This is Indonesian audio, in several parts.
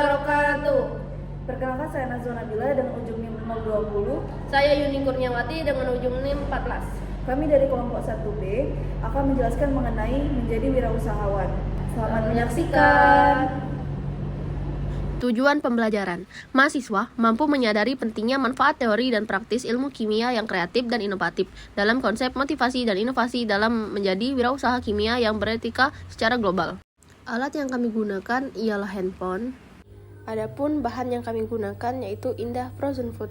wabarakatuh. Perkenalkan, saya Nazwa Nabila dengan ujung NIM 020. Saya Yuni Kurniawati dengan ujung NIM 14. Kami dari kelompok 1B akan menjelaskan mengenai menjadi wirausahawan. Selamat menyaksikan. Tujuan pembelajaran. Mahasiswa mampu menyadari pentingnya manfaat teori dan praktis ilmu kimia yang kreatif dan inovatif dalam konsep motivasi dan inovasi dalam menjadi wirausaha kimia yang beretika secara global. Alat yang kami gunakan ialah handphone. Adapun bahan yang kami gunakan yaitu Indah Frozen Food.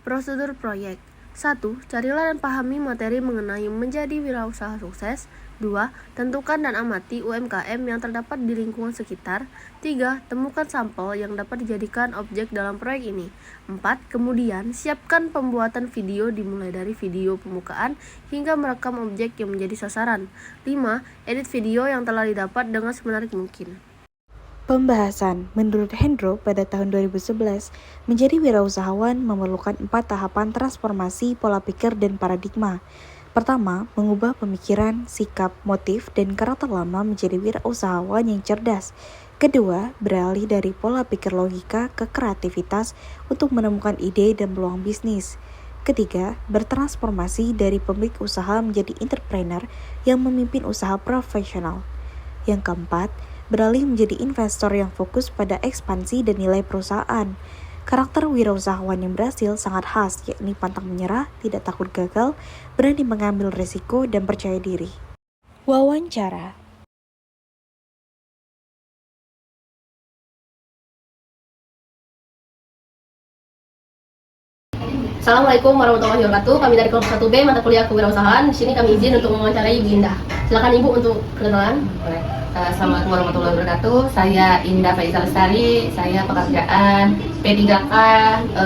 Prosedur proyek. 1. Carilah dan pahami materi mengenai menjadi wirausaha sukses. 2. Tentukan dan amati UMKM yang terdapat di lingkungan sekitar. 3. Temukan sampel yang dapat dijadikan objek dalam proyek ini. 4. Kemudian, siapkan pembuatan video dimulai dari video pembukaan hingga merekam objek yang menjadi sasaran. 5. Edit video yang telah didapat dengan semenarik mungkin. Pembahasan. Menurut Hendro, pada tahun 2011, menjadi wirausahawan memerlukan 4 tahapan transformasi pola pikir dan paradigma. Pertama, mengubah pemikiran, sikap, motif, dan karakter lama menjadi wirausahawan yang cerdas. Kedua, beralih dari pola pikir logika ke kreativitas untuk menemukan ide dan peluang bisnis. Ketiga, bertransformasi dari pemilik usaha menjadi entrepreneur yang memimpin usaha profesional. Yang keempat, beralih menjadi investor yang fokus pada ekspansi dan nilai perusahaan. Karakter wirausahawan yang berhasil sangat khas, yakni pantang menyerah, tidak takut gagal, berani mengambil risiko, dan percaya diri. Wawancara. Assalamualaikum warahmatullahi wabarakatuh. Kami dari kelompok 1B mata kuliah kewirausahaan. Di sini kami izin untuk mewawancarai Ibu Indah. Silakan Ibu untuk kenalan. Assalamualaikum warahmatullahi wabarakatuh. Saya Indah Faizal Lestari. Saya pekerjaan P3K,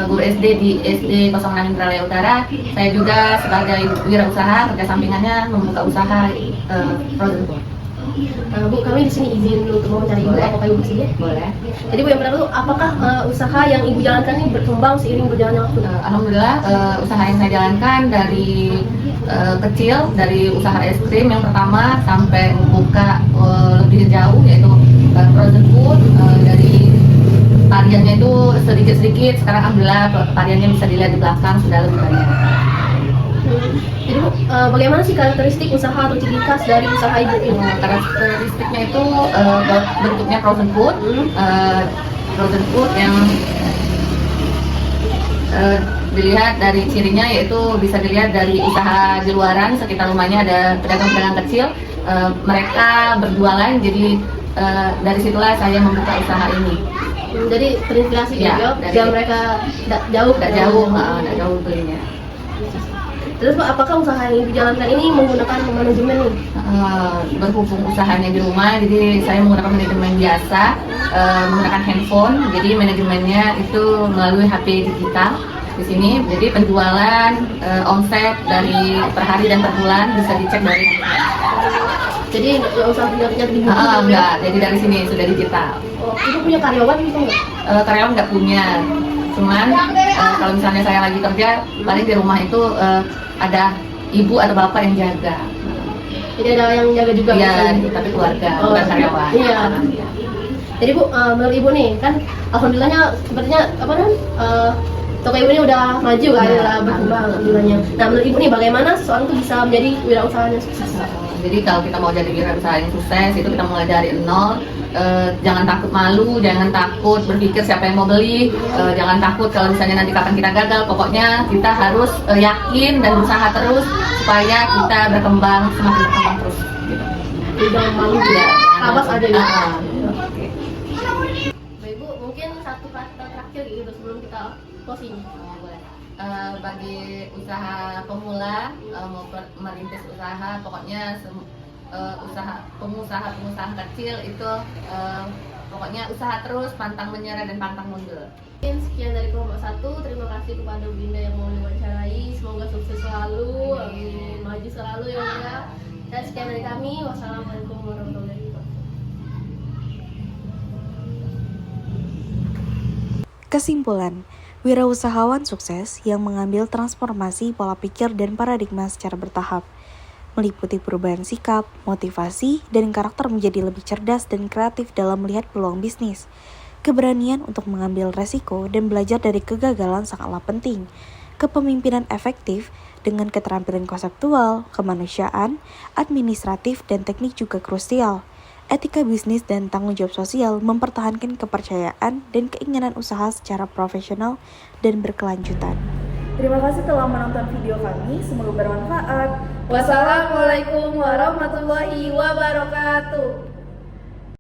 guru SD di SD 06 Indralaya Utara. Saya juga sebagai wirausaha, kerja sampingannya membuka usaha frozen food. Bu, kami di sini izin untuk mewawancarai Ibu. Apakah Ibu bersedia? Boleh. Jadi Bu, yang pertama tuh, apakah usaha yang Ibu jalankan ini berkembang seiring berjalannya waktu? Alhamdulillah, usaha yang saya jalankan dari kecil, dari usaha es krim yang pertama sampai membuka lebih jauh, yaitu frozen food. Dari variannya itu sedikit-sedikit, sekarang alhamdulillah variannya bisa dilihat di belakang sudah lebih banyak. Jadi Bu, bagaimana sih karakteristik usaha atau ciri khas dari usaha Ibu ini? Karakteristiknya itu bentuknya frozen food, yang dilihat dari cirinya, yaitu bisa dilihat dari usaha di luaran sekitar rumahnya ada pedagang-pedagang kecil, mereka berjualan, jadi dari situlah saya membuka usaha ini. Jadi terinspirasi Ya, dan mereka tidak jauh belinya. Terus Pak, apakah usaha yang dijalankan ini menggunakan manajemen nih? Berhubung usahanya di rumah, jadi saya menggunakan manajemen biasa, menggunakan handphone, jadi manajemennya itu melalui HP digital di sini. Jadi penjualan, omset dari per hari dan per bulan bisa dicek dari Jadi nggak usah lihat di buku? enggak, jadi dari sini sudah digital. Oh, Ibu punya karyawan gitu nggak? Karyawan nggak punya, cuman kalau misalnya saya lagi kerja, paling di rumah itu ada ibu atau bapak yang jaga. Jadi ada yang jaga juga? Iya, tapi keluarga, bukan karyawan. Iya. Jadi Bu, menurut Ibu nih, kan alhamdulillahnya sepertinya toko Ibu ini udah maju kan, udah berkembang alhamdulillahnya. Nah, menurut Ibu nih, bagaimana seseorang tuh bisa menjadi wirausahawan yang sukses? Jadi kalau kita mau jadi wirausaha yang sukses, itu kita mulai dari nol. Jangan takut malu, jangan takut berpikir siapa yang mau beli, jangan takut kalau misalnya nanti kapan kita gagal. Pokoknya kita harus yakin dan berusaha terus supaya kita semakin berkembang terus. Gitu. Jangan malu ya, awas aja ya. Baik Bu, mungkin satu kata terakhir gitu sebelum kita closing. Bagi usaha pemula, mau merintis usaha, pokoknya pengusaha kecil itu pokoknya usaha terus, pantang menyerah dan pantang mundur. Mungkin sekian dari kelompok 1. Terima kasih kepada Bu Indah yang mau diwawancarai. Semoga sukses selalu, maju selalu ya Bu ya. Dan sekian dari kami. Wassalamualaikum warahmatullahi wabarakatuh. Kesimpulan, wirausahawan sukses yang mengambil transformasi pola pikir dan paradigma secara bertahap. meliputi perubahan sikap, motivasi, dan karakter menjadi lebih cerdas dan kreatif dalam melihat peluang bisnis. Keberanian untuk mengambil resiko dan belajar dari kegagalan sangatlah penting. Kepemimpinan efektif dengan keterampilan konseptual, kemanusiaan, administratif, dan teknik juga krusial. Etika bisnis dan tanggung jawab sosial mempertahankan kepercayaan dan keinginan usaha secara profesional dan berkelanjutan. Terima kasih telah menonton video kami, semoga bermanfaat. Wassalamualaikum warahmatullahi wabarakatuh.